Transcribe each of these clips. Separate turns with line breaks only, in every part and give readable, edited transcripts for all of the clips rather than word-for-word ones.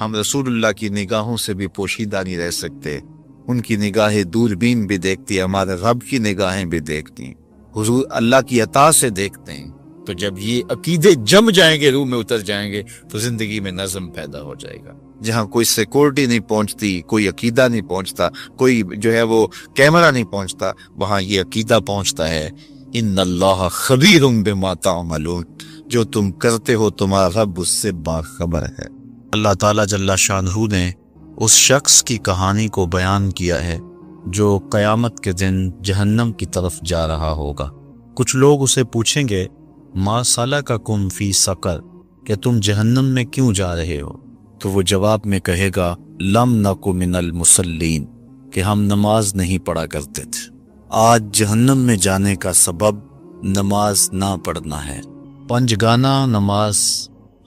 ہم رسول اللہ کی نگاہوں سے بھی پوشیدہ نہیں رہ سکتے، ان کی نگاہیں دوربین بھی دیکھتی، ہمارے رب کی نگاہیں بھی دیکھتی، حضور اللہ کی عطا سے دیکھتے ہیں۔ تو جب یہ عقیدے جم جائیں گے، روح میں اتر جائیں گے، تو زندگی میں نظم پیدا ہو جائے گا۔ جہاں کوئی سیکورٹی نہیں پہنچتی، کوئی عقیدہ نہیں پہنچتا، کوئی جو ہے وہ کیمرہ نہیں پہنچتا، وہاں یہ عقیدہ پہنچتا ہے، ان اللہ خبیر بما تعملون، جو تم کرتے ہو تمہارا رب اس سے باخبر ہے۔ اللہ تعالیٰ جل شانہ نے اس شخص کی کہانی کو بیان کیا ہے جو قیامت کے دن جہنم کی طرف جا رہا ہوگا۔ کچھ لوگ اسے پوچھیں گے ما سلککم فی سقر، کہ تم جہنم میں کیوں جا رہے ہو؟ تو وہ جواب میں کہے گا لم نک من المصلین، کہ ہم نماز نہیں پڑھا کرتے تھے۔ آج جہنم میں جانے کا سبب نماز نہ پڑھنا ہے۔ پنجگانہ نماز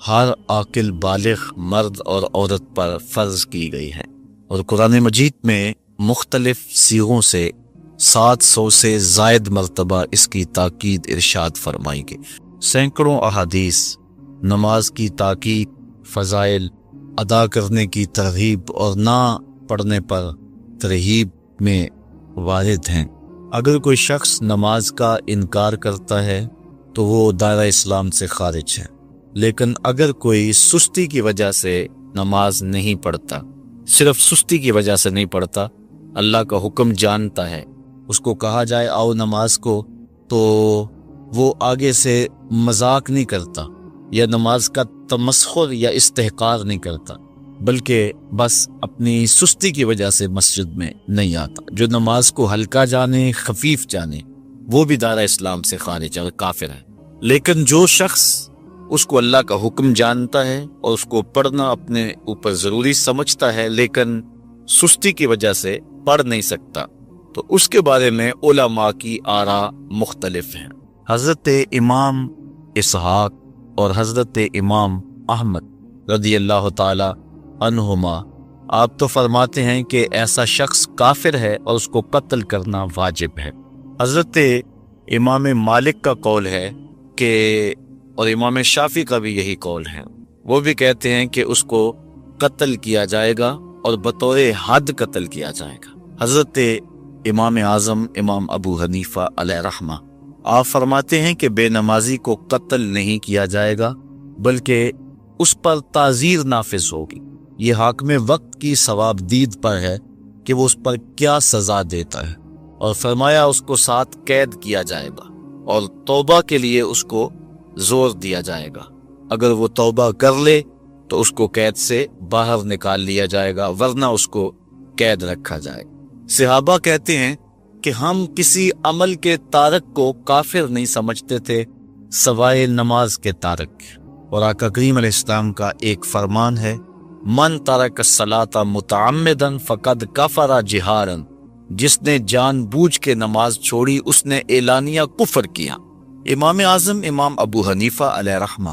ہر عاقل بالغ مرد اور عورت پر فرض کی گئی ہے، اور قرآن مجید میں مختلف صیغوں سے 700 سے زائد مرتبہ اس کی تاکید ارشاد فرمائی گئی۔ سینکڑوں احادیث نماز کی تاکید، فضائل، ادا کرنے کی ترغیب اور نہ پڑھنے پر ترہیب میں وارد ہیں۔ اگر کوئی شخص نماز کا انکار کرتا ہے تو وہ دائرہ اسلام سے خارج ہے، لیکن اگر کوئی سستی کی وجہ سے نماز نہیں پڑھتا، صرف سستی کی وجہ سے نہیں پڑھتا، اللہ کا حکم جانتا ہے، اس کو کہا جائے آؤ نماز کو، تو وہ آگے سے مذاق نہیں کرتا یا نماز کا تمسخر یا استحقار نہیں کرتا، بلکہ بس اپنی سستی کی وجہ سے مسجد میں نہیں آتا۔ جو نماز کو ہلکا جانے، خفیف جانے، وہ بھی دائرہ اسلام سے خارج ہے، کافر ہے۔ لیکن جو شخص اس کو اللہ کا حکم جانتا ہے اور اس کو پڑھنا اپنے اوپر ضروری سمجھتا ہے، لیکن سستی کی وجہ سے پڑھ نہیں سکتا، تو اس کے بارے میں علماء کی آراء مختلف ہیں۔ حضرت امام اسحاق اور حضرت امام احمد رضی اللہ تعالی عنہما آپ تو فرماتے ہیں کہ ایسا شخص کافر ہے اور اس کو قتل کرنا واجب ہے۔ حضرت امام مالک کا قول ہے کہ، اور امام شافعی کا بھی یہی قول ہے، وہ بھی کہتے ہیں کہ اس کو قتل کیا جائے گا اور بطور حد قتل کیا جائے گا۔ حضرت امام اعظم امام ابو حنیفہ علیہ رحمہ آپ فرماتے ہیں کہ بے نمازی کو قتل نہیں کیا جائے گا، بلکہ اس پر تعزیر نافذ ہوگی۔ یہ حاکم وقت کی ثواب دید پر ہے کہ وہ اس پر کیا سزا دیتا ہے، اور فرمایا اس کو 7 قید کیا جائے گا اور توبہ کے لیے اس کو زور دیا جائے گا۔ اگر وہ توبہ کر لے تو اس کو قید سے باہر نکال لیا جائے گا، ورنہ اس کو قید رکھا جائے گا۔ صحابہ کہتے ہیں کہ ہم کسی عمل کے تارک کو کافر نہیں سمجھتے تھے سوائے نماز کے تارک، اور آقا کریم علیہ السلام کا ایک فرمان ہے من ترک الصلاۃ متعمدا فقد کفر جہارا، جس نے جان بوجھ کے نماز چھوڑی اس نے اعلانیہ کفر کیا۔ امام اعظم امام ابو حنیفہ علیہ رحمہ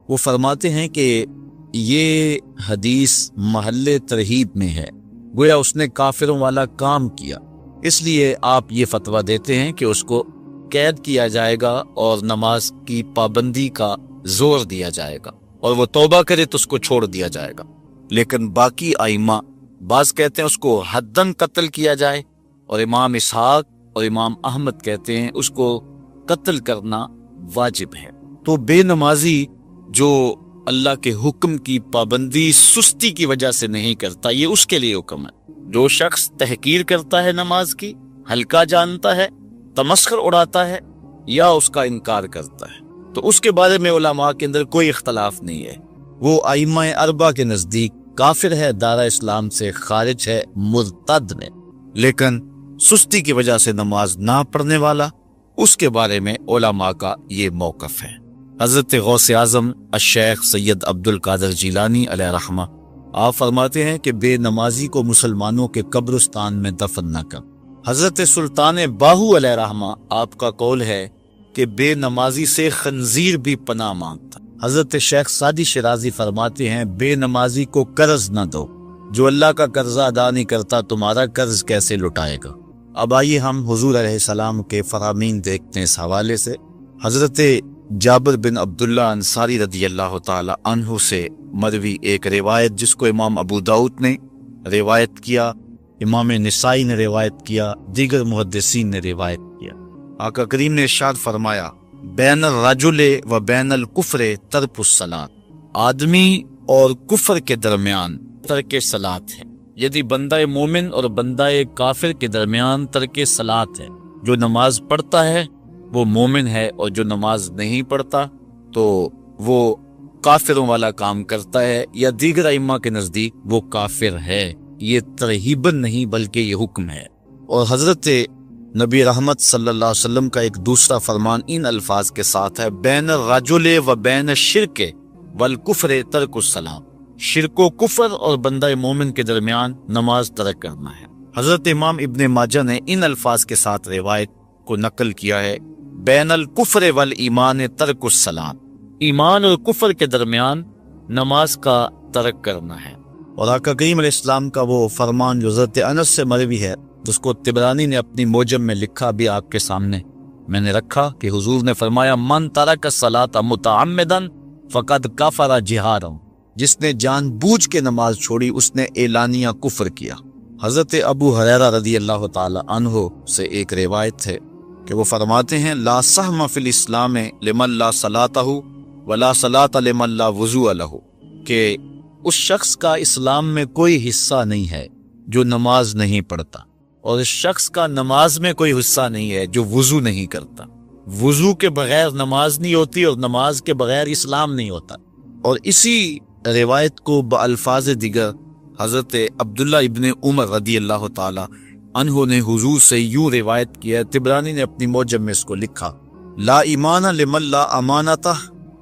وہ فرماتے ہیں کہ یہ حدیث محل ترہیب میں ہے، گویا اس نے کافروں والا کام کیا، اس لیے آپ یہ فتویٰ دیتے ہیں کہ اس کو قید کیا جائے گا اور نماز کی پابندی کا زور دیا جائے گا، اور وہ توبہ کرے تو اس کو چھوڑ دیا جائے گا۔ لیکن باقی ائمہ بعض کہتے ہیں اس کو حداً قتل کیا جائے، اور امام اسحاق اور امام احمد کہتے ہیں اس کو قتل کرنا واجب ہے۔ تو بے نمازی جو اللہ کے حکم کی پابندی سستی کی وجہ سے نہیں کرتا، یہ اس کے لیے حکم ہے۔ جو شخص تحقیر کرتا ہے نماز کی، ہلکا جانتا ہے، تمسخر اڑاتا ہے یا اس کا انکار کرتا ہے، تو اس کے بارے میں علماء کے اندر کوئی اختلاف نہیں ہے، وہ ائمہ اربعہ کے نزدیک کافر ہے، دائرہ اسلام سے خارج ہے، مرتد ہے۔ لیکن سستی کی وجہ سے نماز نہ پڑھنے والا، اس کے بارے میں علماء کا یہ موقف ہے۔ حضرت غوث اعظم الشیخ سید عبد القادر جیلانی علیہ رحمہ آپ فرماتے ہیں کہ بے نمازی کو مسلمانوں کے قبرستان میں دفن نہ کر۔ حضرت سلطان باہو علیہ رحمہ آپ کا قول ہے کہ بے نمازی سے خنزیر بھی پناہ مانگتا۔ حضرت شیخ سعدی شرازی فرماتے ہیں بے نمازی کو قرض نہ دو، جو اللہ کا قرضہ ادا نہیں کرتا تمہارا قرض کیسے لٹائے گا۔ اب آئیے ہم حضور علیہ السلام کے فرامین دیکھتے ہیں اس حوالے سے۔ حضرت جابر بن عبداللہ انصاری رضی اللہ تعالی عنہ سے مروی ایک روایت جس کو امام ابو داؤد نے روایت کیا، امام نسائی نے روایت کیا، دیگر محدثین نے روایت کیا۔ آقا کریم نے ارشاد فرمایا بین الرجل و بین الکفر ترک الصلاۃ، آدمی اور کفر کے درمیان ترک صلاۃ ہے، یعنی بندہ مومن اور بندہ کافر کے درمیان ترک صلاۃ ہے۔ جو نماز پڑھتا ہے وہ مومن ہے، اور جو نماز نہیں پڑھتا تو وہ کافروں والا کام کرتا ہے، یا دیگر ائمہ کے نزدیک وہ کافر ہے۔ یہ ترہیباً نہیں بلکہ یہ حکم ہے۔ اور حضرت نبی رحمت صلی اللہ علیہ وسلم کا ایک دوسرا فرمان ان الفاظ کے ساتھ ہے بین الرجل و بین الشرک والکفر ترک الصلاۃ، شرک و کفر اور بندہ مومن کے درمیان نماز ترک کرنا ہے۔ حضرت امام ابن ماجہ نے ان الفاظ کے ساتھ روایت کو نقل کیا ہے بین الکفر والایمان ترک الصلاۃ، ایمان اور کفر کے درمیان نماز کا ترک کرنا ہے۔ اور آقا کریم علیہ السلام کا وہ فرمان جو حضرت انس سے مروی ہے، جس کو طبرانی نے اپنی موجم میں لکھا، بھی آپ کے سامنے میں نے رکھا، کہ حضور نے فرمایا من ترک الصلاۃ متعمدا فقد کفر جہارا، جس نے جان بوجھ کے نماز چھوڑی اس نے اعلانیہ کفر کیا۔ حضرت ابو ہریرہ رضی اللہ تعالی عنہ سے ایک روایت ہے کہ وہ فرماتے ہیں لا سہم فی الاسلام لمن لا صلاۃ ولا صلاۃ لمن لا وضوء لہ، کہ اس شخص کا اسلام میں کوئی حصہ نہیں ہے جو نماز نہیں پڑھتا، اور اس شخص کا نماز میں کوئی حصہ نہیں ہے جو وضو نہیں کرتا۔ وضو کے بغیر نماز نہیں ہوتی، اور نماز کے بغیر اسلام نہیں ہوتا۔ اور اسی روایت کو بالفاظ دیگر حضرت عبداللہ ابن عمر رضی اللہ تعالی عنہ نے حضور سے یوں روایت کیا ہے، طبرانی نے اپنی موجم میں اس کو لکھا لا ایمان لمن لا امانتہ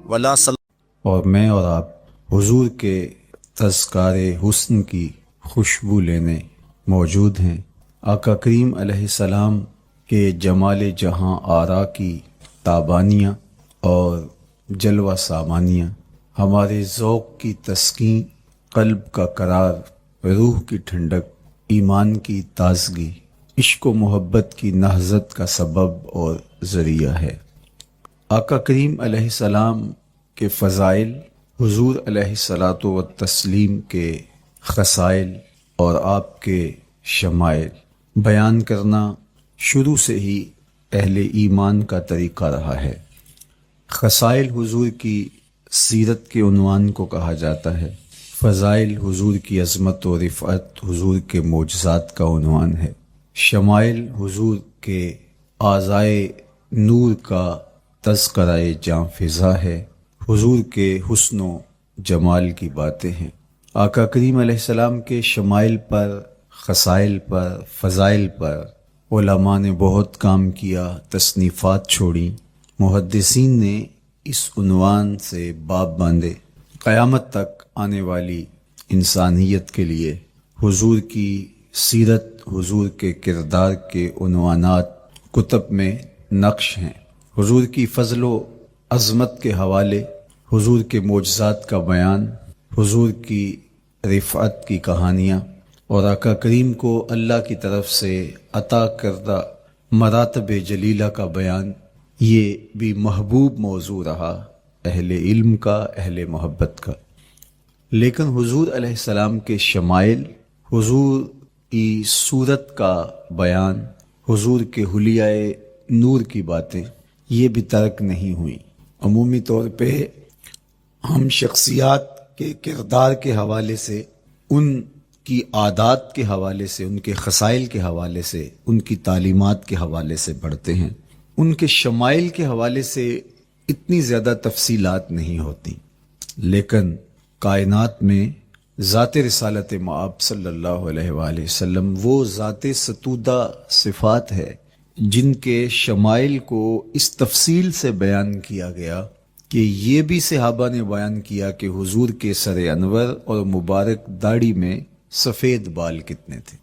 ولا صلاۃ۔
اور میں اور آپ حضور کے تذکار حسن کی خوشبو لینے موجود ہیں۔ آقا کریم علیہ السلام کے جمال جہاں آرا کی تابانیاں اور جلوہ سامانیاں ہمارے ذوق کی تسکین، قلب کا قرار، روح کی ٹھنڈک، ایمان کی تازگی، عشق و محبت کی نہضت کا سبب اور ذریعہ ہے۔ آقا کریم علیہ السلام کے فضائل، حضور علیہ الصلاۃ والتسلیم کے خصائل اور آپ کے شمائل بیان کرنا شروع سے ہی اہل ایمان کا طریقہ رہا ہے۔ خصائل حضور کی سیرت کے عنوان کو کہا جاتا ہے، فضائل حضور کی عظمت و رفعت حضور کے معجزات کا عنوان ہے، شمائل حضور کے اعضائے نور کا تذکرہ جاں فضا ہے، حضور کے حسن و جمال کی باتیں ہیں۔ آقا کریم علیہ السلام کے شمائل پر، خصائل پر، فضائل پر علماء نے بہت کام کیا، تصنیفات چھوڑیں، محدثین نے اس عنوان سے باب باندھے۔ قیامت تک آنے والی انسانیت کے لیے حضور کی سیرت، حضور کے کردار کے عنوانات کتب میں نقش ہیں۔ حضور کی فضل و عظمت کے حوالے، حضور کے معجزات کا بیان، حضور کی رفعت کی کہانیاں، اور آقا کریم کو اللہ کی طرف سے عطا کردہ مراتب جلیلہ کا بیان، یہ بھی محبوب موضوع رہا اہل علم کا، اہل محبت کا۔ لیکن حضور علیہ السلام کے شمائل، حضور کی صورت کا بیان، حضور کے حلیہ نور کی باتیں، یہ بھی ترک نہیں ہوئی۔ عمومی طور پہ ہم شخصیات کے کردار کے حوالے سے، ان کی عادات کے حوالے سے، ان کے خصائل کے حوالے سے، ان کی تعلیمات کے حوالے سے پڑھتے ہیں، ان کے شمائل کے حوالے سے اتنی زیادہ تفصیلات نہیں ہوتی۔ لیکن کائنات میں ذات رسالت مآب صلی اللہ علیہ وآلہ وسلم وہ ذات ستودہ صفات ہے جن کے شمائل کو اس تفصیل سے بیان کیا گیا کہ یہ بھی صحابہ نے بیان کیا کہ حضور کے سر انور اور مبارک داڑھی میں سفید بال کتنے تھے۔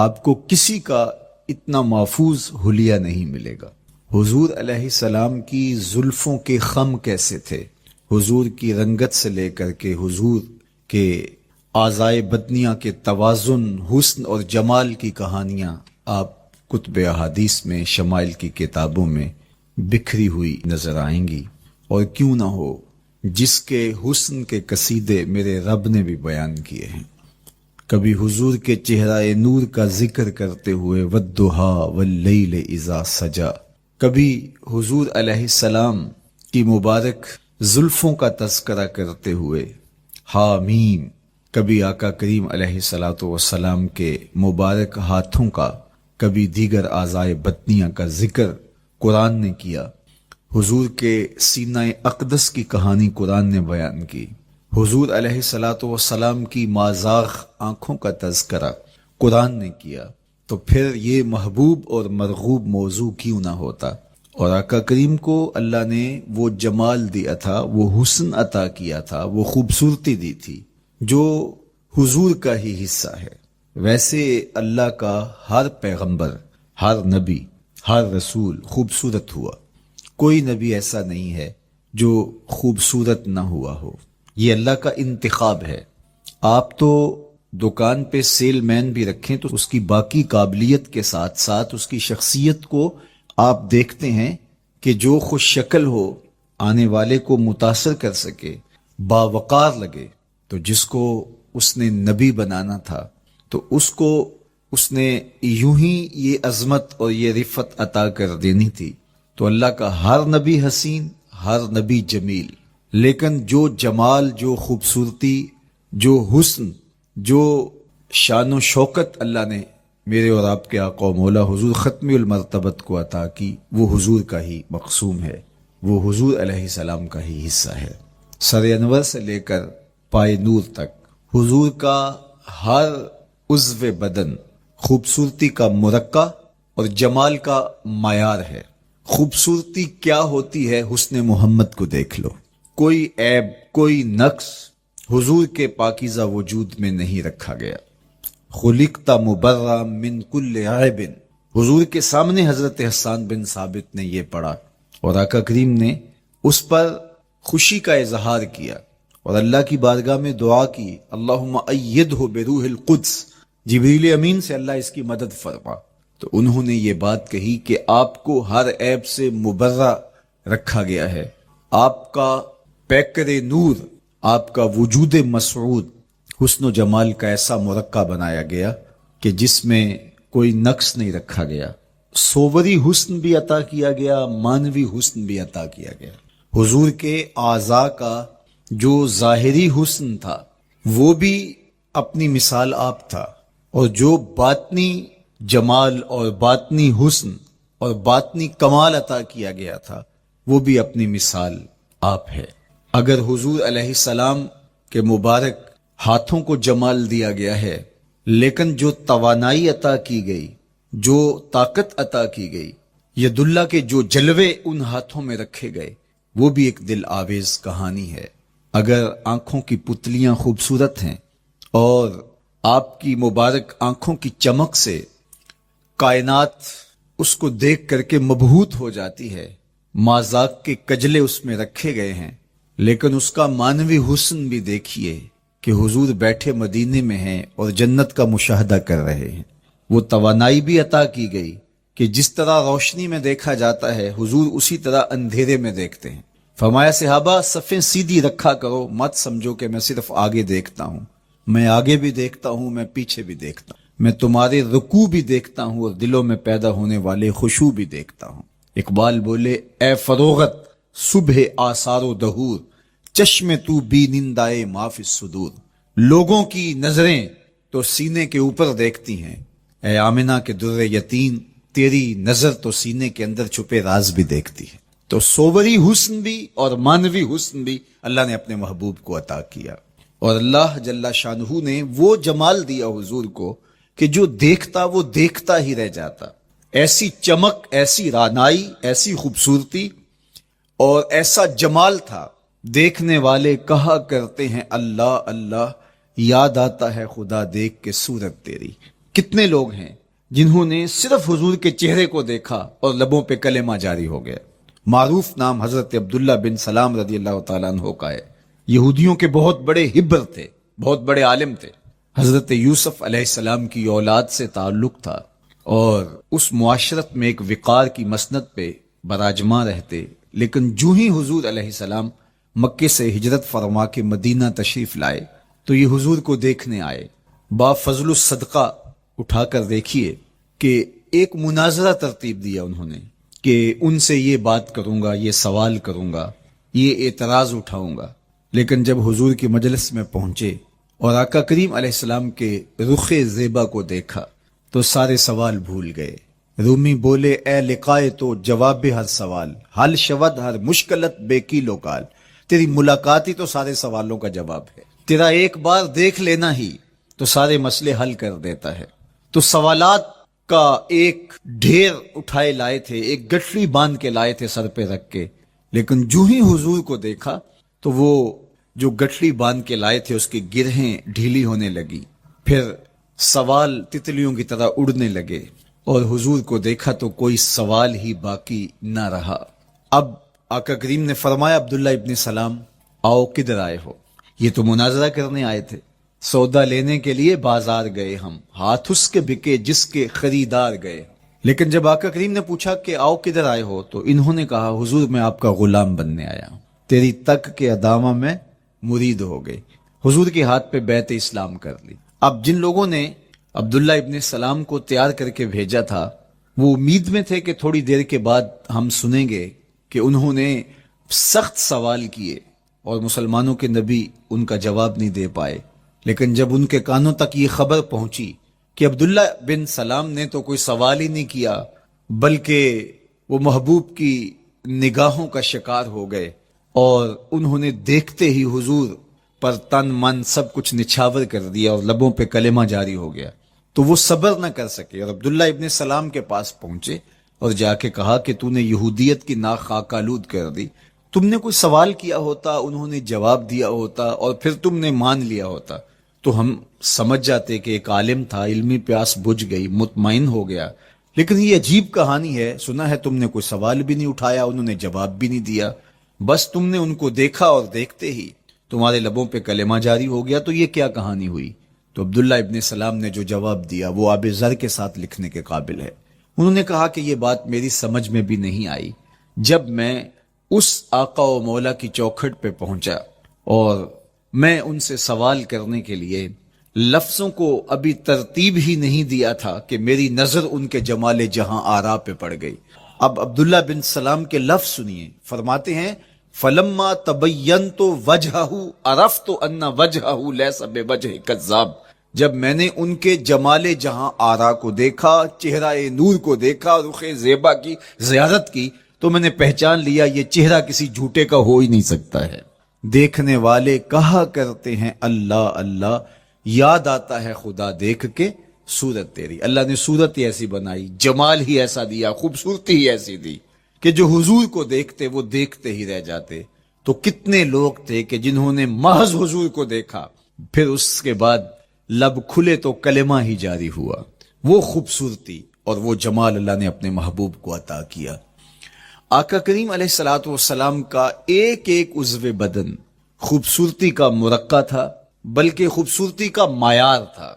آپ کو کسی کا اتنا محفوظ حلیہ نہیں ملے گا۔ حضور علیہ السلام کی زلفوں کے خم کیسے تھے، حضور کی رنگت سے لے کر کے حضور کے اعضائے بدنیہ کے توازن، حسن اور جمال کی کہانیاں آپ کتب احادیث میں، شمائل کی کتابوں میں بکھری ہوئی نظر آئیں گی۔ اور کیوں نہ ہو جس کے حسن کے قصیدے میرے رب نے بھی بیان کیے ہیں۔ کبھی حضور کے چہرہ نور کا ذکر کرتے ہوئے والضحا واللیل اذا سجا، کبھی حضور علیہ السلام کی مبارک زلفوں کا تذکرہ کرتے ہوئے حامیم، کبھی آقا کریم علیہ الصلوۃ والسلام کے مبارک ہاتھوں کا، کبھی دیگر اعضائے بطنیہ کا ذکر قرآن نے کیا۔ حضور کے سینہ اقدس کی کہانی قرآن نے بیان کی۔ حضور علیہ الصلوۃ والسلام کی مازاغ آنکھوں کا تذکرہ قرآن نے کیا، تو پھر یہ محبوب اور مرغوب موضوع کیوں نہ ہوتا۔ اور آقا کریم کو اللہ نے وہ جمال دیا تھا، وہ حسن عطا کیا تھا، وہ خوبصورتی دی تھی جو حضور کا ہی حصہ ہے۔ ویسے اللہ کا ہر پیغمبر، ہر نبی، ہر رسول خوبصورت ہوا، کوئی نبی ایسا نہیں ہے جو خوبصورت نہ ہوا ہو۔ یہ اللہ کا انتخاب ہے۔ آپ تو دکان پہ سیل مین بھی رکھیں تو اس کی باقی قابلیت کے ساتھ ساتھ اس کی شخصیت کو آپ دیکھتے ہیں کہ جو خوش شکل ہو، آنے والے کو متاثر کر سکے، باوقار لگے، تو جس کو اس نے نبی بنانا تھا تو اس کو اس نے یوں ہی یہ عظمت اور یہ رفت عطا کر دینی تھی۔ تو اللہ کا ہر نبی حسین، ہر نبی جمیل، لیکن جو جمال، جو خوبصورتی، جو حسن، جو شان و شوکت اللہ نے میرے اور آپ کے آقا و مولا حضور ختم المرتبت کو عطا کی، وہ حضور کا ہی مقسوم ہے، وہ حضور علیہ السلام کا ہی حصہ ہے۔ سر انور سے لے کر پائے نور تک حضور کا ہر عضو بدن خوبصورتی کا مرقع اور جمال کا معیار ہے۔ خوبصورتی کیا ہوتی ہے؟ حسن محمد کو دیکھ لو، کوئی عیب، کوئی نقص حضور کے پاکیزہ وجود میں نہیں رکھا گیا۔ خلقت مبرا من کل عیب، حضور کے سامنے حضرت حسان بن ثابت نے یہ پڑھا اور آقا کریم نے اس پر خوشی کا اظہار کیا اور اللہ کی بارگاہ میں دعا کی، اللہم ایدہ بروح القدس، جبریل امین سے اللہ اس کی مدد فرما۔ تو انہوں نے یہ بات کہی کہ آپ کو ہر عیب سے مبرہ رکھا گیا ہے، آپ کا پیکر نور، آپ کا وجود مسعود حسن و جمال کا ایسا مرقع بنایا گیا کہ جس میں کوئی نقص نہیں رکھا گیا، صوری حسن بھی عطا کیا گیا، مانوی حسن بھی عطا کیا گیا۔ حضور کے اعضاء کا جو ظاہری حسن تھا وہ بھی اپنی مثال آپ تھا، اور جو باطنی جمال اور باطنی حسن اور باطنی کمال عطا کیا گیا تھا وہ بھی اپنی مثال آپ ہے۔ اگر حضور علیہ السلام کے مبارک ہاتھوں کو جمال دیا گیا ہے، لیکن جو توانائی عطا کی گئی، جو طاقت عطا کی گئی، ید اللہ کے جو جلوے ان ہاتھوں میں رکھے گئے، وہ بھی ایک دل آویز کہانی ہے۔ اگر آنکھوں کی پتلیاں خوبصورت ہیں اور آپ کی مبارک آنکھوں کی چمک سے کائنات اس کو دیکھ کر کے مبہوت ہو جاتی ہے، مازاق کے کجلے اس میں رکھے گئے ہیں، لیکن اس کا مانوی حسن بھی دیکھیے کہ حضور بیٹھے مدینے میں ہیں اور جنت کا مشاہدہ کر رہے ہیں۔ وہ توانائی بھی عطا کی گئی کہ جس طرح روشنی میں دیکھا جاتا ہے حضور اسی طرح اندھیرے میں دیکھتے ہیں۔ فرمایا صحابہ صفیں سیدھی رکھا کرو، مت سمجھو کہ میں صرف آگے دیکھتا ہوں، میں آگے بھی دیکھتا ہوں، میں پیچھے بھی دیکھتا ہوں، میں تمہارے رکوع بھی دیکھتا ہوں اور دلوں میں پیدا ہونے والے خشوع بھی دیکھتا ہوں۔ اقبال بولے، اے فروغت صبح آثار و دہور، چشم تو بی نندائے ما فی الصدور۔ لوگوں کی نظریں تو سینے کے اوپر دیکھتی ہیں، اے آمنہ کے در یتیم، تیری نظر تو سینے کے اندر چھپے راز بھی دیکھتی ہے۔ تو صوری حسن بھی اور مانوی حسن بھی اللہ نے اپنے محبوب کو عطا کیا، اور اللہ جل شانہ نے وہ جمال دیا حضور کو کہ جو دیکھتا وہ دیکھتا ہی رہ جاتا۔ ایسی چمک، ایسی رانائی، ایسی خوبصورتی اور ایسا جمال تھا، دیکھنے والے کہا کرتے ہیں اللہ اللہ، یاد آتا ہے خدا دیکھ کے صورت تیری۔ کتنے لوگ ہیں جنہوں نے صرف حضور کے چہرے کو دیکھا اور لبوں پہ کلمہ جاری ہو گیا۔ معروف نام حضرت عبداللہ بن سلام رضی اللہ تعالیٰ عنہ کا ہے، یہودیوں کے بہت بڑے حبر تھے، بہت بڑے عالم تھے۔ حضرت یوسف علیہ السلام کی اولاد سے تعلق تھا اور اس معاشرت میں ایک وقار کی مسند پہ براجماں رہتے، لیکن جو ہی حضور علیہ السلام مکے سے ہجرت فرما کے مدینہ تشریف لائے تو یہ حضور کو دیکھنے آئے. با فضل الصدقہ اٹھا کر دیکھیے کہ ایک مناظرہ ترتیب دیا انہوں نے کہ ان سے یہ بات کروں گا، یہ سوال کروں گا، یہ اعتراض اٹھاؤں گا. لیکن جب حضور کی مجلس میں پہنچے اور آقا کریم علیہ السلام کے رخ زیبا کو دیکھا تو سارے سوال بھول گئے. رومی بولے اے لقائے تو جواب ہر سوال، حل شود ہر مشکلت بے کی لوکال. تیری ملاقات ہی تو سارے سوالوں کا جواب ہے، تیرا ایک بار دیکھ لینا ہی تو سارے مسئلے حل کر دیتا ہے. تو سوالات کا ایک ڈھیر اٹھائے لائے تھے، ایک گٹھڑی باندھ کے لائے تھے سر پہ رکھ کے، لیکن جو ہی حضور کو دیکھا تو وہ جو گٹھڑی باندھ کے لائے تھے اس کی گرہیں ڈھیلی ہونے لگی، پھر سوال تتلیوں کی طرح اڑنے لگے اور حضور کو دیکھا تو کوئی سوال ہی باقی نہ رہا. اب آقا کریم نے فرمایا عبداللہ ابن سلام آؤ کدھر آئے ہو؟ یہ تو مناظرہ کرنے آئے تھے، سودا لینے کے لیے بازار گئے ہم، ہاتھ اس کے بکے جس کے خریدار گئے. لیکن جب آقا کریم نے پوچھا کہ آؤ کدھر آئے ہو تو انہوں نے کہا حضور میں آپ کا غلام بننے آیا ہوں، تیری تک کے ادامہ میں مرید ہو گئے. حضور کے ہاتھ پہ بیعت اسلام کر لی. اب جن لوگوں نے عبداللہ ابن سلام کو تیار کر کے بھیجا تھا وہ امید میں تھے کہ تھوڑی دیر کے بعد ہم سنیں گے کہ انہوں نے سخت سوال کیے اور مسلمانوں کے نبی ان کا جواب نہیں دے پائے. لیکن جب ان کے کانوں تک یہ خبر پہنچی کہ عبداللہ بن سلام نے تو کوئی سوال ہی نہیں کیا بلکہ وہ محبوب کی نگاہوں کا شکار ہو گئے اور انہوں نے دیکھتے ہی حضور پر تن من سب کچھ نچھاور کر دیا اور لبوں پہ کلمہ جاری ہو گیا، تو وہ صبر نہ کر سکے اور عبداللہ ابن سلام کے پاس پہنچے اور جا کے کہا کہ تو نے یہودیت کی ناک خاک آلود کر دی. تم نے کوئی سوال کیا ہوتا، انہوں نے جواب دیا ہوتا اور پھر تم نے مان لیا ہوتا تو ہم سمجھ جاتے کہ ایک عالم تھا، علمی پیاس بجھ گئی، مطمئن ہو گیا. لیکن یہ عجیب کہانی ہے، سنا ہے تم نے کوئی سوال بھی نہیں اٹھایا، انہوں نے جواب بھی نہیں دیا، بس تم نے ان کو دیکھا اور دیکھتے ہی تمہارے لبوں پہ کلمہ جاری ہو گیا، تو یہ کیا کہانی ہوئی؟ تو عبداللہ ابن سلام نے جو جواب دیا وہ آب زر کے ساتھ لکھنے کے قابل ہے. انہوں نے کہا کہ یہ بات میری سمجھ میں بھی نہیں آئی. جب میں اس آقا و مولا کی چوکھٹ پہ پہنچا اور میں ان سے سوال کرنے کے لیے لفظوں کو ابھی ترتیب ہی نہیں دیا تھا کہ میری نظر ان کے جمال جہاں آرا پہ پڑ گئی. اب عبداللہ بن سلام کے لفظ سنیے، فرماتے ہیں فلما تبینت وجہہ عرفت ان وجہہ لیس بوجہ کذاب. جب میں نے ان کے جمال جہاں آرا کو دیکھا، چہرہ نور کو دیکھا، رخ زیبا کی زیارت کی تو میں نے پہچان لیا یہ چہرہ کسی جھوٹے کا ہو ہی نہیں سکتا ہے. دیکھنے والے کہا کرتے ہیں اللہ اللہ، یاد آتا ہے خدا دیکھ کے صورت تیری. اللہ نے صورت ہی ایسی بنائی، جمال ہی ایسا دیا، خوبصورتی ہی ایسی دی کہ جو حضور کو دیکھتے وہ دیکھتے ہی رہ جاتے. تو کتنے لوگ تھے کہ جنہوں نے محض حضور کو دیکھا پھر اس کے بعد لب کھلے تو کلمہ ہی جاری ہوا. وہ خوبصورتی اور وہ جمال اللہ نے اپنے محبوب کو عطا کیا. آقا کریم علیہ الصلوۃ والسلام کا ایک ایک عضو بدن خوبصورتی کا مرقع تھا، بلکہ خوبصورتی کا معیار تھا.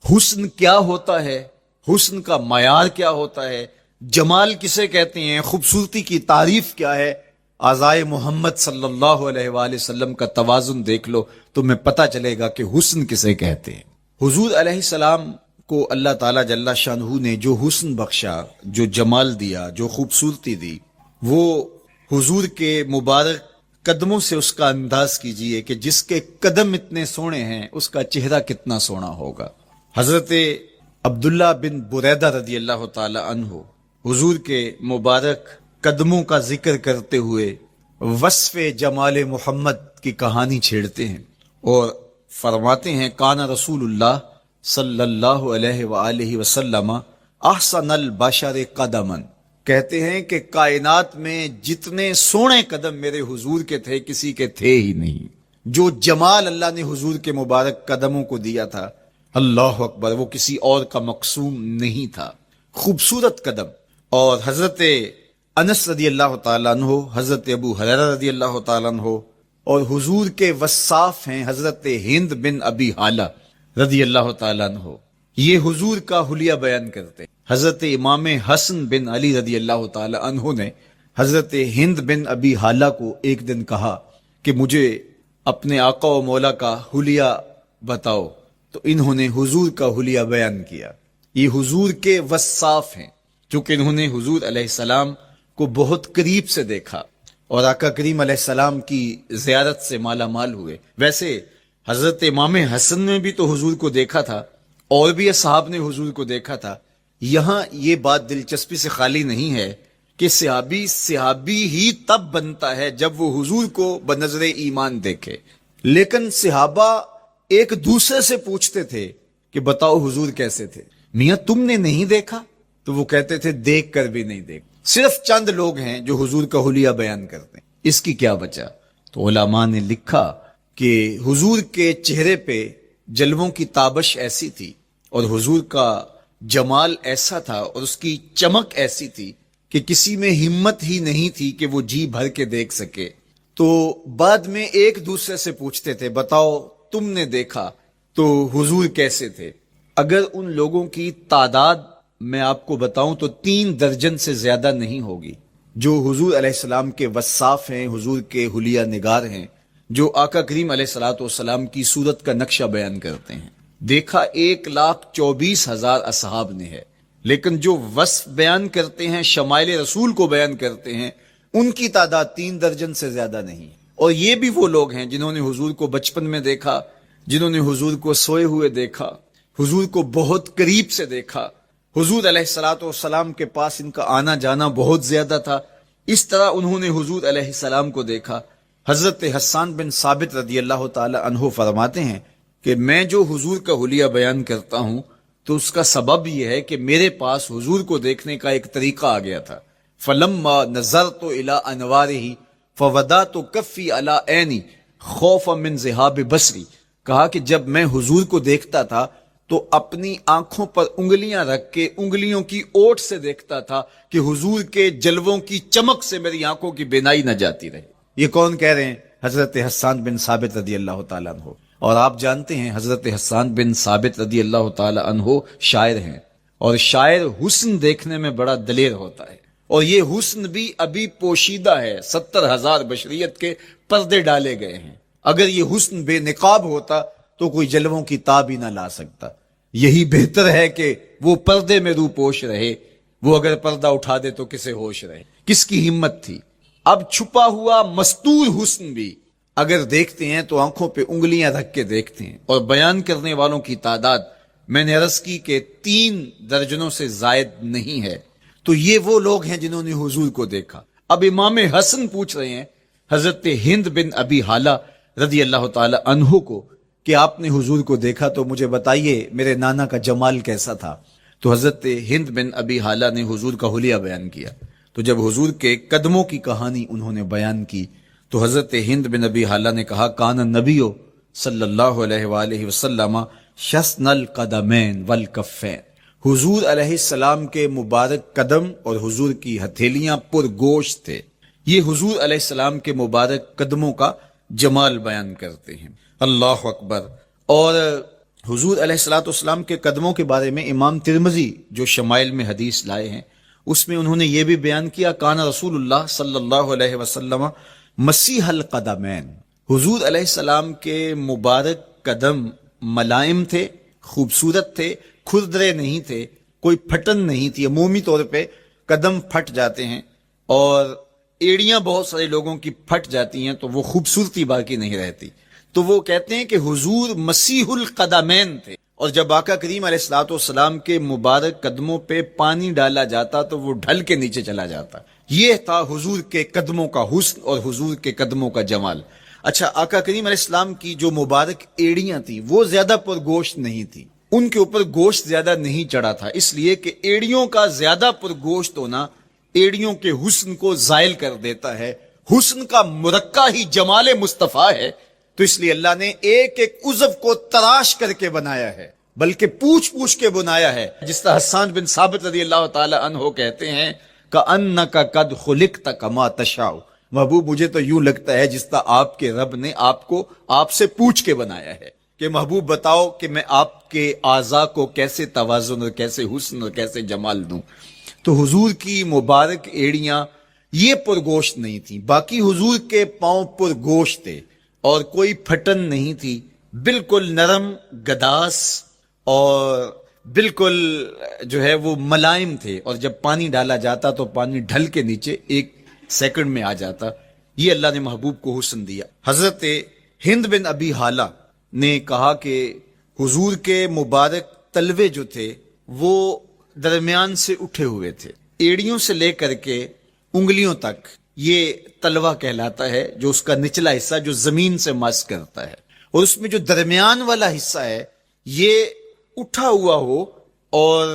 حسن کیا ہوتا ہے، حسن کا معیار کیا ہوتا ہے، جمال کسے کہتے ہیں، خوبصورتی کی تعریف کیا ہے، اعضائے محمد صلی اللہ علیہ وآلہ وسلم کا توازن دیکھ لو تو میں پتہ چلے گا کہ حسن کسے کہتے ہیں. حضور علیہ السلام کو اللہ تعالیٰ جل شانہ نے جو حسن بخشا، جو جمال دیا، جو خوبصورتی دی، وہ حضور کے مبارک قدموں سے اس کا انداز کیجئے کہ جس کے قدم اتنے سونے ہیں اس کا چہرہ کتنا سونا ہوگا. حضرت عبداللہ بن بریدہ رضی اللہ تعالی عنہ حضور کے مبارک قدموں کا ذکر کرتے ہوئے وصف جمال محمد کی کہانی چھیڑتے ہیں اور فرماتے ہیں کانا رسول اللہ صلی اللہ علیہ وآلہ وسلم احسن البشر قدما. کہتے ہیں کہ کائنات میں جتنے سونے قدم میرے حضور کے تھے کسی کے تھے ہی نہیں. جو جمال اللہ نے حضور کے مبارک قدموں کو دیا تھا، اللہ اکبر، وہ کسی اور کا مقسوم نہیں تھا. خوبصورت قدم. اور حضرت انس رضی اللہ تعالیٰ عنہ، حضرت ابو ہریرہ رضی اللہ تعالیٰ عنہ اور حضور کے وصاف ہیں حضرت ہند بن ابی حالہ رضی اللہ تعالیٰ عنہ، یہ حضور کا حلیہ بیان کرتے ہیں. حضرت امام حسن بن علی رضی اللہ تعالیٰ عنہ نے حضرت ہند بن ابی حالہ کو ایک دن کہا کہ مجھے اپنے آقا و مولا کا حلیہ بتاؤ، تو انہوں نے حضور کا حلیہ بیان کیا۔ یہ حضور کے وصاف ہیں، چونکہ انہوں نے حضور علیہ السلام کو بہت قریب سے دیکھا اور آقا کریم علیہ السلام کی زیارت سے مالا مال ہوئے۔ ویسے حضرت امام حسن نے بھی تو حضور کو دیکھا تھا، اور بھی اصحاب نے حضور کو دیکھا تھا۔ یہاں یہ بات دلچسپی سے خالی نہیں ہے کہ صحابی ہی تب بنتا ہے جب وہ حضور کو بنظر ایمان دیکھے، لیکن صحابہ ایک دوسرے سے پوچھتے تھے کہ بتاؤ حضور کیسے تھے؟ میاں تم نے نہیں دیکھا؟ تو وہ کہتے تھے دیکھ کر بھی نہیں دیکھ۔ صرف چند لوگ ہیں جو حضور کا حلیہ بیان کرتے ہیں، اس کی کیا بچا؟ تو علماء نے لکھا کہ حضور کے چہرے پہ جلووں کی تابش ایسی تھی اور حضور کا جمال ایسا تھا اور اس کی چمک ایسی تھی کہ کسی میں ہمت ہی نہیں تھی کہ وہ جی بھر کے دیکھ سکے۔ تو بعد میں ایک دوسرے سے پوچھتے تھے بتاؤ تم نے دیکھا تو حضور کیسے تھے؟ اگر ان لوگوں کی تعداد میں آپ کو بتاؤں تو 3 درجن سے زیادہ نہیں ہوگی جو حضور علیہ السلام کے وصاف ہیں، حضور کے حلیہ نگار ہیں، جو آقا کریم علیہ السلام کی صورت کا نقشہ بیان کرتے ہیں۔ دیکھا 1,24,000 اصحاب نے ہے، لیکن جو وصف بیان کرتے ہیں، شمائل رسول کو بیان کرتے ہیں، ان کی تعداد 3 درجن سے زیادہ نہیں۔ اور یہ بھی وہ لوگ ہیں جنہوں نے حضور کو بچپن میں دیکھا، جنہوں نے حضور کو سوئے ہوئے دیکھا، حضور کو بہت قریب سے دیکھا۔ حضور علیہ السلام کے پاس ان کا آنا جانا بہت زیادہ تھا، اس طرح انہوں نے حضور علیہ السلام کو دیکھا۔ حضرت حسان بن ثابت رضی اللہ تعالی عنہ فرماتے ہیں کہ میں جو حضور کا حلیہ بیان کرتا ہوں تو اس کا سبب یہ ہے کہ میرے پاس حضور کو دیکھنے کا ایک طریقہ آ گیا تھا۔ فَلَمَّا نَظَرْتُ إِلَىٰ أَنْوَارِهِ فَوَضَعْتُ كَفِّي عَلَىٰ عَيْنِي خَوْفًا مِنْ ذِهَابِ بَصَرِي، کہا کہ جب میں حضور کو دیکھتا تھا تو اپنی آنکھوں پر انگلیاں رکھ کے انگلیوں کی اوٹ سے دیکھتا تھا کہ حضور کے جلووں کی چمک سے میری آنکھوں کی بینائی نہ جاتی رہے۔ یہ کون کہہ رہے ہیں؟ حضرت حسان بن ثابت رضی اللہ تعالیٰ عنہ۔ اور آپ جانتے ہیں حضرت حسان بن ثابت رضی اللہ تعالیٰ عنہ شاعر ہیں، اور شاعر حسن دیکھنے میں بڑا دلیر ہوتا ہے، اور یہ حسن بھی ابھی پوشیدہ ہے۔ 70,000 بشریت کے پردے ڈالے گئے ہیں، اگر یہ حسن بے نقاب ہوتا تو کوئی جلووں کی تاب ہی نہ لا سکتا۔ یہی بہتر ہے کہ وہ پردے میں رو پوش رہے، وہ اگر پردہ اٹھا دے تو کسے ہوش رہے؟ کس کی ہمت تھی؟ اب چھپا ہوا مستور حسن بھی اگر دیکھتے ہیں تو آنکھوں پہ انگلیاں رکھ کے دیکھتے ہیں، اور بیان کرنے والوں کی تعداد میں نے عرض کی کہ 3 درجنوں سے زائد نہیں ہے۔ تو یہ وہ لوگ ہیں جنہوں نے حضور کو دیکھا۔ اب امام حسن پوچھ رہے ہیں حضرت ہند بن ابی حالہ رضی اللہ تعالی عنہ کو کہ آپ نے حضور کو دیکھا تو مجھے بتائیے میرے نانا کا جمال کیسا تھا؟ تو حضرت ہند بن ابی حالہ نے حضور کا حلیہ بیان کیا۔ تو جب حضور کے قدموں کی کہانی انہوں نے بیان کی تو حضرت ہند بن ابی حالہ نے کہا کان النبی صلی اللہ علیہ وآلہ وسلم شسن القدمین والکفین، حضور علیہ السلام کے مبارک قدم اور حضور کی ہتھیلیاں پر گوشت تھے۔ یہ حضور علیہ السلام کے مبارک قدموں کا جمال بیان کرتے ہیں۔ اللہ اکبر۔ اور حضور علیہ السلام کے قدموں کے بارے میں امام ترمذی جو شمائل میں حدیث لائے ہیں اس میں انہوں نے یہ بھی بیان کیا کان رسول اللہ صلی اللہ علیہ وسلم مسیح القدمین، حضور علیہ السلام کے مبارک قدم ملائم تھے، خوبصورت تھے، کھردرے نہیں تھے، کوئی پھٹن نہیں تھی۔ عمومی طور پہ قدم پھٹ جاتے ہیں اور ایڑیاں بہت سارے لوگوں کی پھٹ جاتی ہیں تو وہ خوبصورتی باقی نہیں رہتی۔ تو وہ کہتے ہیں کہ حضور مسیح القدمین تھے، اور جب آقا کریم علیہ السلام کے مبارک قدموں پہ پانی ڈالا جاتا تو وہ ڈھل کے نیچے چلا جاتا۔ یہ تھا حضور کے قدموں کا حسن اور حضور کے قدموں کا جمال۔ اچھا، آقا کریم علیہ السلام کی جو مبارک ایڑیاں تھیں وہ زیادہ پر گوشت نہیں تھی، ان کے اوپر گوشت زیادہ نہیں چڑھا تھا، اس لیے کہ ایڑیوں کا زیادہ پر گوشت ہونا ایڑیوں کے حسن کو زائل کر دیتا ہے۔ حسن کا مرقع ہی جمال مصطفیٰ ہے، تو اس لیے اللہ نے ایک ایک عضو کو تراش کر کے بنایا ہے، بلکہ پوچھ پوچھ کے بنایا ہے۔ جس طرح حسان بن ثابت رضی اللہ تعالی عنہ کہتے ہیں کأنک قد خلقت کما تشاء، محبوب مجھے تو یوں لگتا ہے جس طرح آپ کے رب نے آپ کو آپ سے پوچھ کے بنایا ہے کہ محبوب بتاؤ کہ میں آپ کے اعضاء کو کیسے توازن اور کیسے حسن اور کیسے جمال دوں۔ تو حضور کی مبارک ایڑیاں یہ پرگوشت نہیں تھی. باقی حضور کے پاؤں پرگوشت تھے اور کوئی پھٹن نہیں تھی، بالکل نرم گداس اور بالکل جو ہے وہ ملائم تھے، اور جب پانی ڈالا جاتا تو پانی ڈھل کے نیچے 1 سیکنڈ میں آ جاتا. یہ اللہ نے محبوب کو حسن دیا. حضرت ہند بن ابی حالہ نے کہا کہ حضور کے مبارک تلوے جو تھے وہ درمیان سے اٹھے ہوئے تھے، ایڑیوں سے لے کر کے انگلیوں تک یہ تلوہ کہلاتا ہے، جو اس کا نچلا حصہ جو زمین سے مس کرتا ہے، اور اس میں جو درمیان والا حصہ ہے یہ اٹھا ہوا ہو اور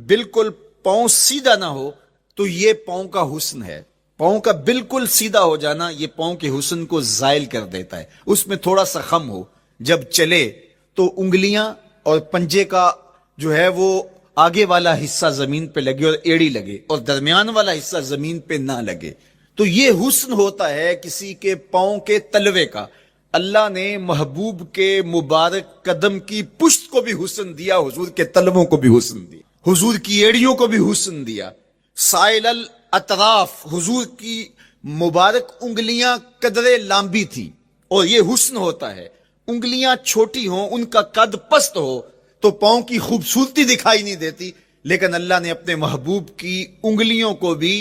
بالکل پاؤں سیدھا نہ ہو تو یہ پاؤں کا حسن ہے. پاؤں کا بالکل سیدھا ہو جانا یہ پاؤں کے حسن کو زائل کر دیتا ہے. اس میں تھوڑا سا خم ہو، جب چلے تو انگلیاں اور پنجے کا جو ہے وہ آگے والا حصہ زمین پہ لگے اور ایڑی لگے، اور درمیان والا حصہ زمین پہ نہ لگے، تو یہ حسن ہوتا ہے کسی کے پاؤں کے تلوے کا. اللہ نے محبوب کے مبارک قدم کی پشت کو بھی حسن دیا، حضور کے تلووں کو بھی حسن دیا، حضور کی ایڑیوں کو بھی حسن دیا. سائل الاطراف، حضور کی مبارک انگلیاں قدرے لامبی تھی، اور یہ حسن ہوتا ہے. انگلیاں چھوٹی ہوں، ان کا قد پست ہو تو پاؤں کی خوبصورتی دکھائی نہیں دیتی، لیکن اللہ نے اپنے محبوب کی انگلیوں کو بھی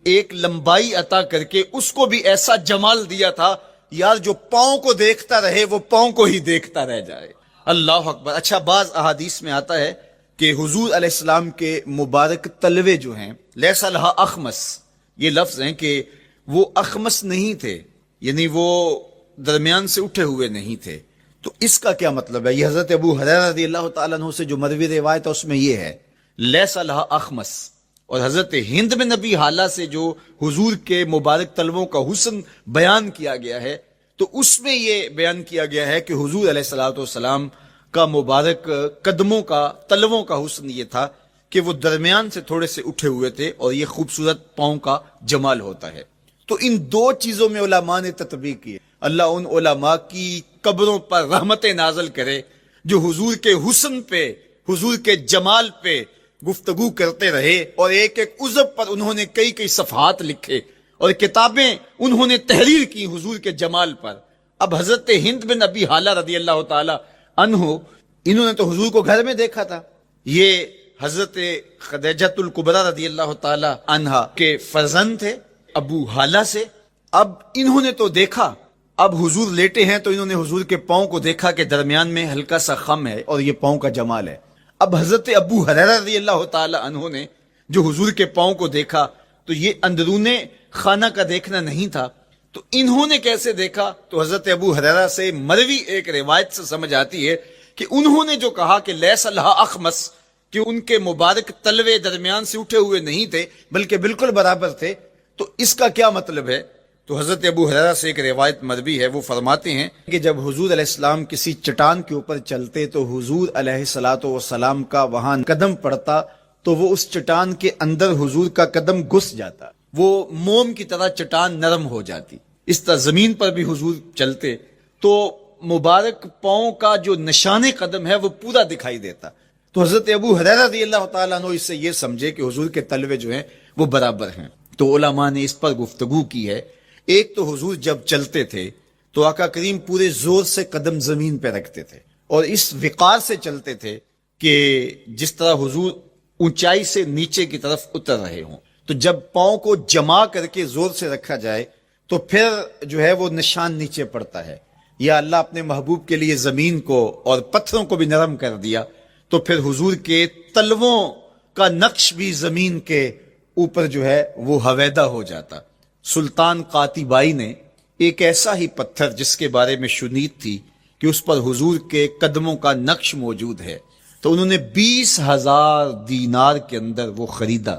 ایک لمبائی عطا کر کے اس کو بھی ایسا جمال دیا تھا یار جو پاؤں کو دیکھتا رہے وہ پاؤں کو ہی دیکھتا رہ جائے. اللہ اکبر. اچھا، بعض احادیث میں آتا ہے کہ حضور علیہ السلام کے مبارک تلوے جو ہیں لیس لہا اخمس، یہ لفظ ہیں کہ وہ اخمس نہیں تھے، یعنی وہ درمیان سے اٹھے ہوئے نہیں تھے. تو اس کا کیا مطلب ہے؟ یہ حضرت ابو ہریرہ رضی اللہ تعالیٰ عنہ سے جو مروی روایت ہے اس میں یہ ہے لیس لہا اخمس. اور حضرت ہند بن ابی حالہ سے جو حضور کے مبارک تلووں کا حسن بیان کیا گیا ہے تو اس میں یہ بیان کیا گیا ہے کہ حضور علیہ الصلوۃ والسلام کا مبارک قدموں کا تلووں کا حسن یہ تھا کہ وہ درمیان سے تھوڑے سے اٹھے ہوئے تھے، اور یہ خوبصورت پاؤں کا جمال ہوتا ہے. تو ان 2 چیزوں میں علماء نے تطبیق کی. اللہ ان علماء کی قبروں پر رحمتیں نازل کرے جو حضور کے حسن پہ، حضور کے جمال پہ گفتگو کرتے رہے، اور ایک ایک عضو پر انہوں نے کئی صفحات لکھے اور کتابیں انہوں نے تحریر کی حضور کے جمال پر. اب حضرت ہند بن ابی حالہ رضی اللہ تعالی عنہ، انہوں نے تو حضور کو گھر میں دیکھا تھا، یہ حضرت خدیجۃ الکبریٰ رضی اللہ تعالی عنہا کے فرزند تھے ابو حالہ سے. اب انہوں نے تو دیکھا، اب حضور لیٹے ہیں تو انہوں نے حضور کے پاؤں کو دیکھا کہ درمیان میں ہلکا سا خم ہے اور یہ پاؤں کا جمال ہے. اب حضرت ابو ہریرہ رضی اللہ تعالی عنہ نے جو حضور کے پاؤں کو دیکھا تو یہ اندرون خانہ کا دیکھنا نہیں تھا، تو انہوں نے کیسے دیکھا؟ تو حضرت ابو ہریرہ سے مروی ایک روایت سے سمجھ آتی ہے کہ انہوں نے جو کہا کہ لیس لہا اخمس، کہ ان کے مبارک تلوے درمیان سے اٹھے ہوئے نہیں تھے بلکہ بالکل برابر تھے، تو اس کا کیا مطلب ہے؟ تو حضرت ابو ہریرہ سے ایک روایت مروی ہے، وہ فرماتے ہیں کہ جب حضور علیہ السلام کسی چٹان کے اوپر چلتے تو حضور علیہ الصلوۃ والسلام کا وہاں قدم پڑتا تو وہ اس چٹان کے اندر حضور کا قدم گھس جاتا، وہ موم کی طرح چٹان نرم ہو جاتی. اس طرح زمین پر بھی حضور چلتے تو مبارک پاؤں کا جو نشان قدم ہے وہ پورا دکھائی دیتا. تو حضرت ابو ہریرہ رضی اللہ تعالیٰ عنہ اس سے یہ سمجھے کہ حضور کے تلوے جو ہیں وہ برابر ہیں. تو علماء نے اس پر گفتگو کی ہے. ایک تو حضور جب چلتے تھے تو آقا کریم پورے زور سے قدم زمین پہ رکھتے تھے اور اس وقار سے چلتے تھے کہ جس طرح حضور اونچائی سے نیچے کی طرف اتر رہے ہوں. تو جب پاؤں کو جما کر کے زور سے رکھا جائے تو پھر جو ہے وہ نشان نیچے پڑتا ہے. یا اللہ اپنے محبوب کے لیے زمین کو اور پتھروں کو بھی نرم کر دیا تو پھر حضور کے تلووں کا نقش بھی زمین کے اوپر جو ہے وہ حویدہ ہو جاتا. سلطان قاتبائی نے ایک ایسا ہی پتھر جس کے بارے میں شنید تھی کہ اس پر حضور کے قدموں کا نقش موجود ہے، تو انہوں نے 20,000 دینار کے اندر وہ خریدا